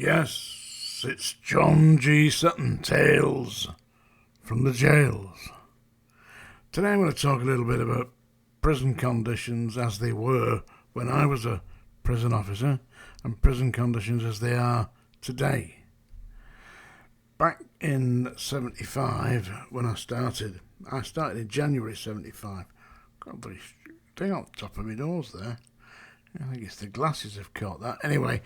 Yes, it's John G. Sutton, Tales from the Jails. Today I'm going to talk a little bit about prison conditions as they were when I was a prison officer and prison conditions as they are today. Back in 75 when I started in January 75. Got a thing on top of my nose there. I think it's the glasses have caught that. Anyway,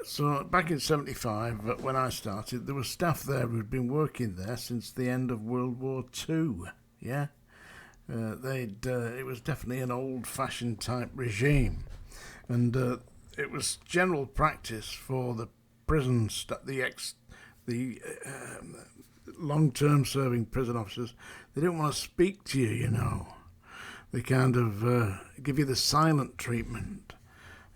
so back in 75, when I started, there was staff there who'd been working there since the end of World War II. Yeah, it was definitely an old-fashioned type regime, and it was general practice for the prison the long-term serving prison officers. They didn't want to speak to you, you know. They kind of give you the silent treatment.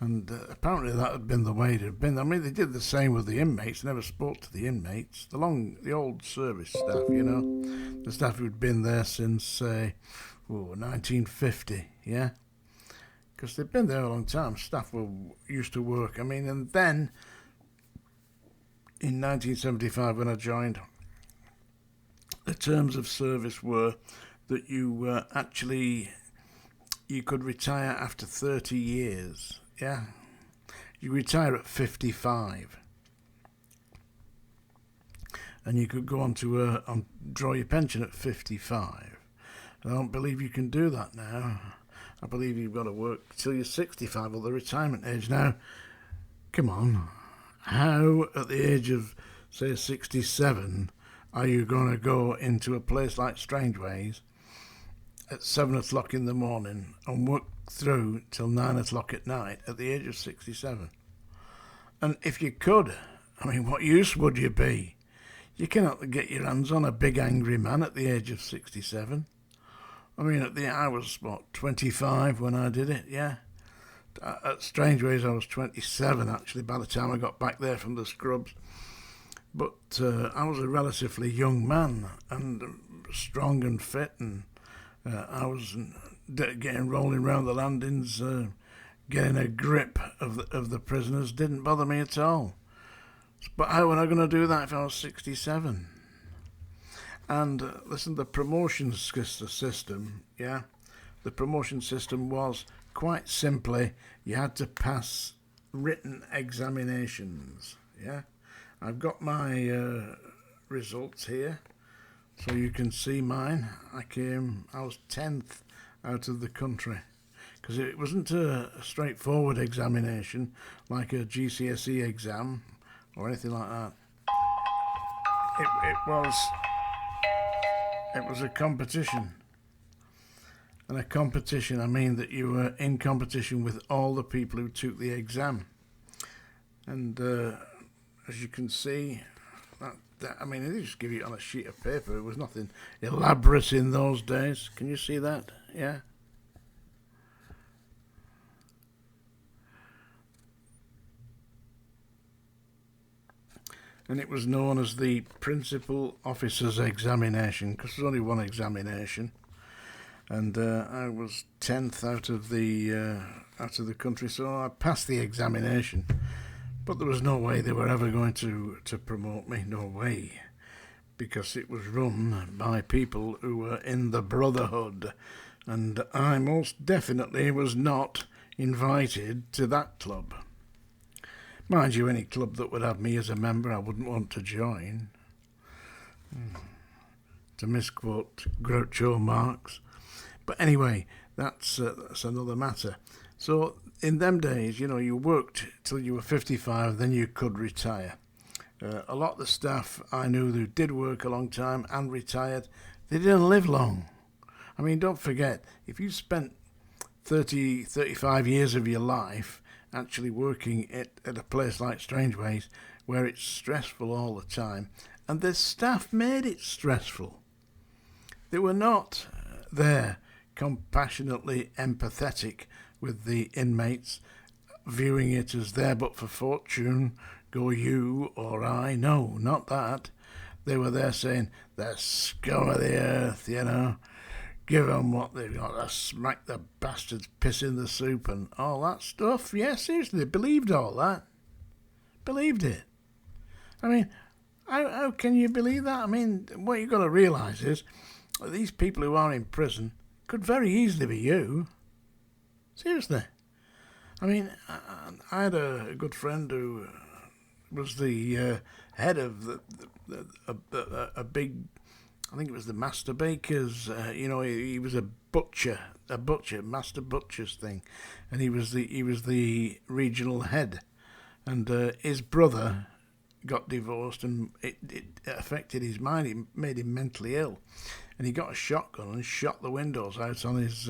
And apparently that had been the way it had been. I mean, they did the same with the inmates, never spoke to the inmates. The old service staff, you know, the staff who'd been there since, 1950, yeah? Because they'd been there a long time. Staff were used to work. I mean, and then in 1975 when I joined, the terms of service were that you you could retire after 30 years, yeah? You retire at 55. And you could go on to draw your pension at 55. I don't believe you can do that now. I believe you've got to work till you're 65 or the retirement age. Now, come on. How, at the age of, say, 67, are you going to go into a place like Strangeways at 7 o'clock in the morning and work through till 9 o'clock at night at the age of 67? And if you could, I mean, what use would you be? You cannot get your hands on a big angry man at the age of 67. I mean, I was, 25 when I did it, yeah? At Strangeways I was 27, actually, by the time I got back there from the scrubs. But I was a relatively young man and strong and fit, and I was getting rolling around the landings, getting a grip of the prisoners. Didn't bother me at all. But how was I going to do that if I was 67? And listen, the promotion system, yeah, the promotion system was quite simply you had to pass written examinations, yeah. I've got my results here, so you can see mine. I was 10th out of the country, because it wasn't a straightforward examination like a GCSE exam or anything like that. It was a competition. And a competition, I mean that you were in competition with all the people who took the exam. And as you can see, I mean, they just give you it on a sheet of paper. It was nothing elaborate in those days. Can you see that? Yeah. And it was known as the Principal Officer's Examination, because there's only one examination. And I was 10th out of the country, so I passed the examination. But there was no way they were ever going to promote me, no way, because it was run by people who were in the Brotherhood, and I most definitely was not invited to that club. Mind you, any club that would have me as a member I wouldn't want to join. To misquote Groucho Marx. But anyway, that's another matter. So in them days, you know, you worked till you were 55, then you could retire. A lot of the staff I knew who did work a long time and retired, they didn't live long. I mean, don't forget, if you spent 30, 35 years of your life actually working at a place like Strangeways, where it's stressful all the time, and the staff made it stressful. They were not there compassionately empathetic with the inmates, viewing it as there but for fortune, go you or I. No, not that. They were there saying, they're scum of the earth, you know. Give them what they've got to smack the bastards, piss in the soup and all that stuff. Yeah, seriously, they believed all that. believed it. I mean, how can you believe that? I mean, what you've got to realise is that these people who are in prison could very easily be you. Seriously. I mean, I had a good friend who was the head of a big, I think it was the Master Bakers. He was a butcher, Master Butchers thing, and he was the regional head, and his brother got divorced, and it affected his mind. It made him mentally ill, and he got a shotgun and shot the windows out on his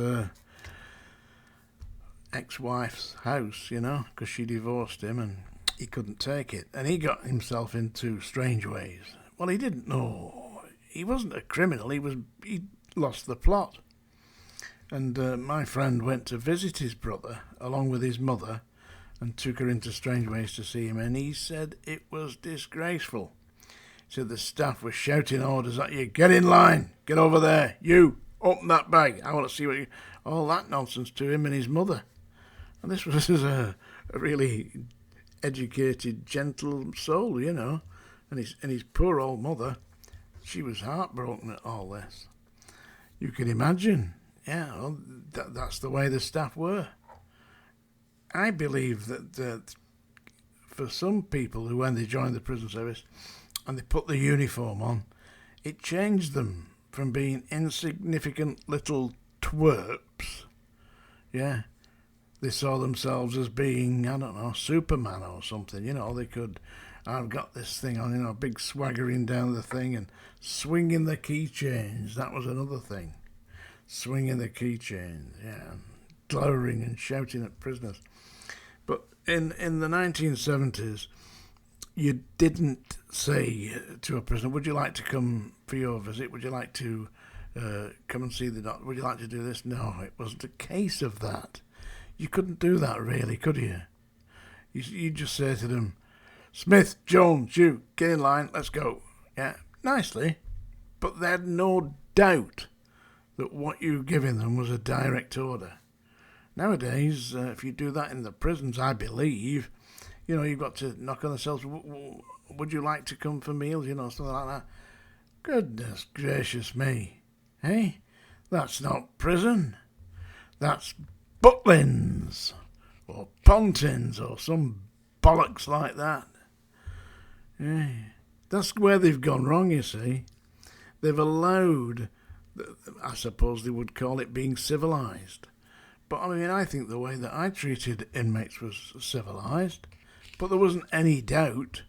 ex-wife's house, because she divorced him and he couldn't take it, and he got himself into strange ways. Well, he didn't know. He wasn't a criminal. He lost the plot. And my friend went to visit his brother along with his mother and took her into strange ways to see him, and he said it was disgraceful. He said the staff were shouting orders at you. Get in line. Get over there. You, open that bag. I want to see what you... All that nonsense to him and his mother. And this was a really educated, gentle soul, and his poor old mother, she was heartbroken at all this. You can imagine, that's the way the staff were. I believe that for some people who, when they joined the prison service and they put the uniform on, it changed them from being insignificant little twerps, They saw themselves as being, I don't know, Superman or something. They could, I've got this thing on, big swaggering down the thing and swinging the keychains. That was another thing. Swinging the keychains, glowering and shouting at prisoners. But in the 1970s, you didn't say to a prisoner, would you like to come for your visit? Would you like to come and see the doctor? Would you like to do this? No, it wasn't a case of that. You couldn't do that, really, could you? You just say to them, Smith, Jones, you, get in line, let's go. Yeah, nicely. But they had no doubt that what you were giving them was a direct order. Nowadays, if you do that in the prisons, I believe, you've got to knock on the cells. Would you like to come for meals? Something like that. Goodness gracious me. Hey? That's not prison. That's Butlins or Pontins or some bollocks like that. That's where they've gone wrong, you see. They've allowed, I suppose they would call it being civilised. But I think the way that I treated inmates was civilised. But there wasn't any doubt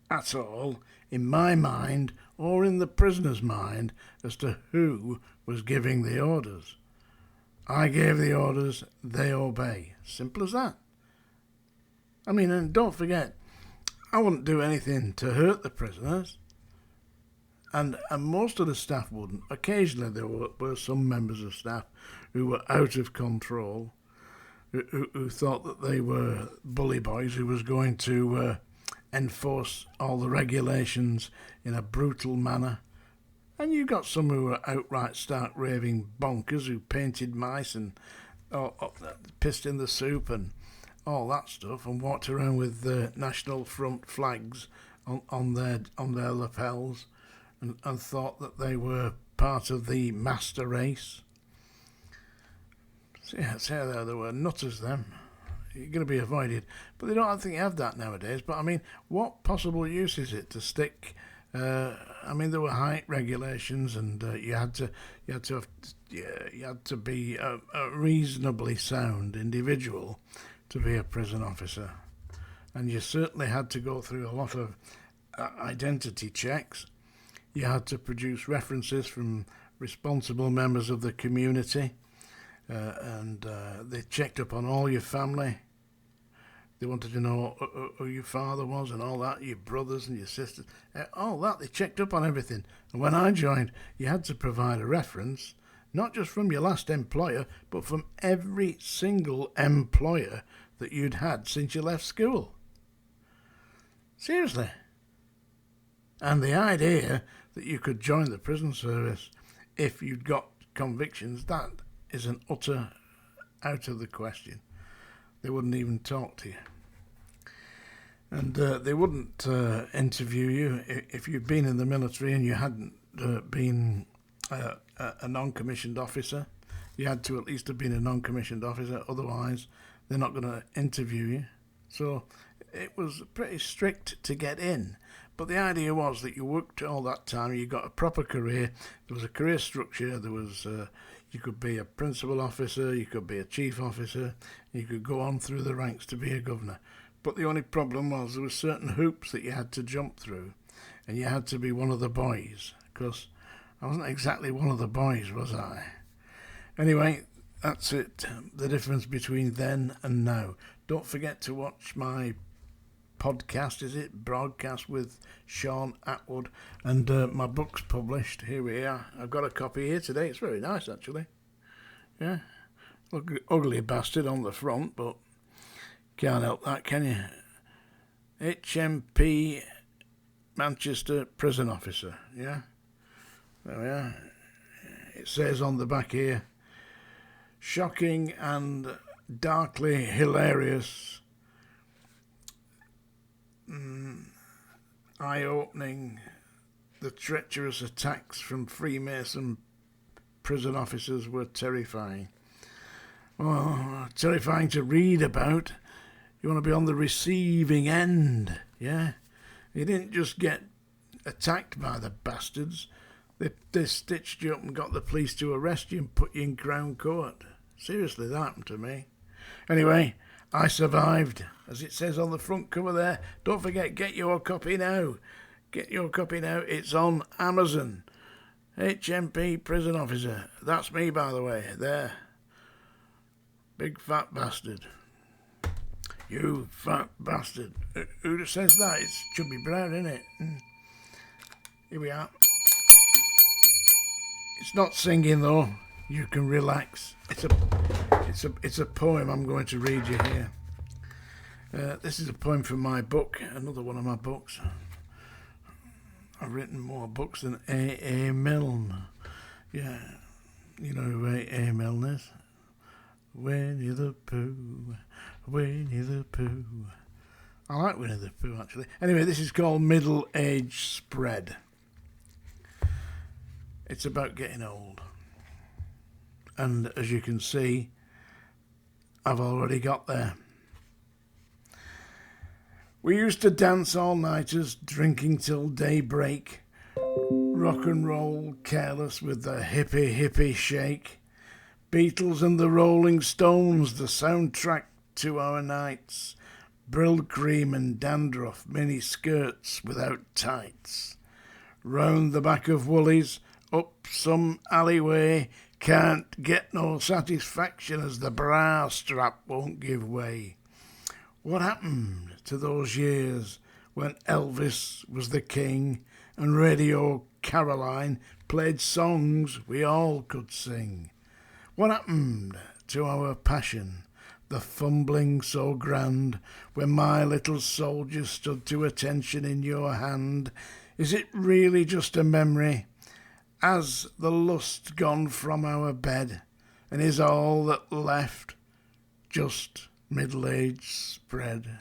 at all in my mind or in the prisoner's mind as to who was giving the orders. I gave the orders, they obey. Simple as that. And don't forget, I wouldn't do anything to hurt the prisoners. And most of the staff wouldn't. Occasionally there were some members of staff who were out of control, who thought that they were bully boys, who was going to enforce all the regulations in a brutal manner. And you got some who were outright stark raving bonkers who painted mice and pissed in the soup and all that stuff and walked around with the National Front flags on their lapels and thought that they were part of the master race. So there were nutters then. You're going to be avoided. But they don't think you have that nowadays. But what possible use is it to stick... there were height regulations, and you had to be a reasonably sound individual to be a prison officer, and you certainly had to go through a lot of identity checks. You had to produce references from responsible members of the community, and they checked up on all your family. They wanted to know who your father was and all that, your brothers and your sisters, all that. They checked up on everything. And when I joined, you had to provide a reference, not just from your last employer, but from every single employer that you'd had since you left school. Seriously. And the idea that you could join the prison service if you'd got convictions, that is an utter out of the question. They wouldn't even talk to you. And they wouldn't interview you if you'd been in the military and you hadn't been a non-commissioned officer. You had to at least have been a non-commissioned officer, otherwise they're not going to interview you. So it was pretty strict to get in. But the idea was that you worked all that time, you got a proper career, there was a career structure, there was you could be a principal officer, you could be a chief officer, you could go on through the ranks to be a governor. But the only problem was there were certain hoops that you had to jump through, and you had to be one of the boys, because I wasn't exactly one of the boys, was I? Anyway, that's it, the difference between then and now. Don't forget to watch my podcast, broadcast with Sean Atwood, and my book's published. Here we are. I've got a copy here today. It's very nice, actually. Yeah, look, ugly bastard on the front, but can't help that, can you? HMP Manchester Prison Officer. Yeah, there we are. It says on the back here, shocking and darkly hilarious, eye-opening, the treacherous attacks from Freemason prison officers were terrifying. Oh, terrifying to read about. You want to be on the receiving end, yeah? You didn't just get attacked by the bastards. They stitched you up and got the police to arrest you and put you in Crown Court. Seriously, that happened to me. Anyway, I survived, as it says on the front cover there. Don't forget, get your copy now. Get your copy now. It's on Amazon. HMP Prison Officer. That's me, by the way. There. Big fat bastard. You fat bastard. Who says that? It's Chubby Brown, isn't it? Here we are. It's not singing, though. You can relax. It's a poem I'm going to read you here. This is a poem from my book, another one of my books. I've written more books than A. Milne. Yeah, you know who A. Milne is? Winnie the Pooh, Winnie the Pooh. I like Winnie the Pooh, actually. Anyway, this is called Middle Age Spread. It's about getting old. And as you can see, I've already got there. We used to dance all-nighters, drinking till daybreak, rock and roll, careless with the hippie shake. Beatles and the Rolling Stones, the soundtrack to our nights. Brill cream and dandruff, mini skirts without tights. Round the back of Woolies, up some alleyway, can't get no satisfaction as the bra strap won't give way. What happened to those years when Elvis was the king and Radio Caroline played songs we all could sing? What happened to our passion, the fumbling so grand, when my little soldier stood to attention in your hand? Is it really just a memory? Has the lust gone from our bed, and is all that left just middle age spread?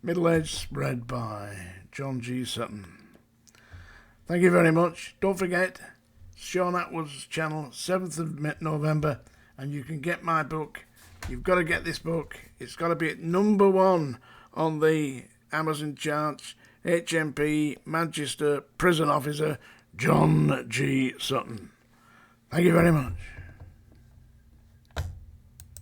Middle Age Spread by John G. Sutton. Thank you very much. Don't forget, Sean Atwood's channel, 7th of November, and you can get my book. You've got to get this book. It's got to be at number 1 on the Amazon charts. HMP Manchester Prison Officer John G. Sutton. Thank you very much.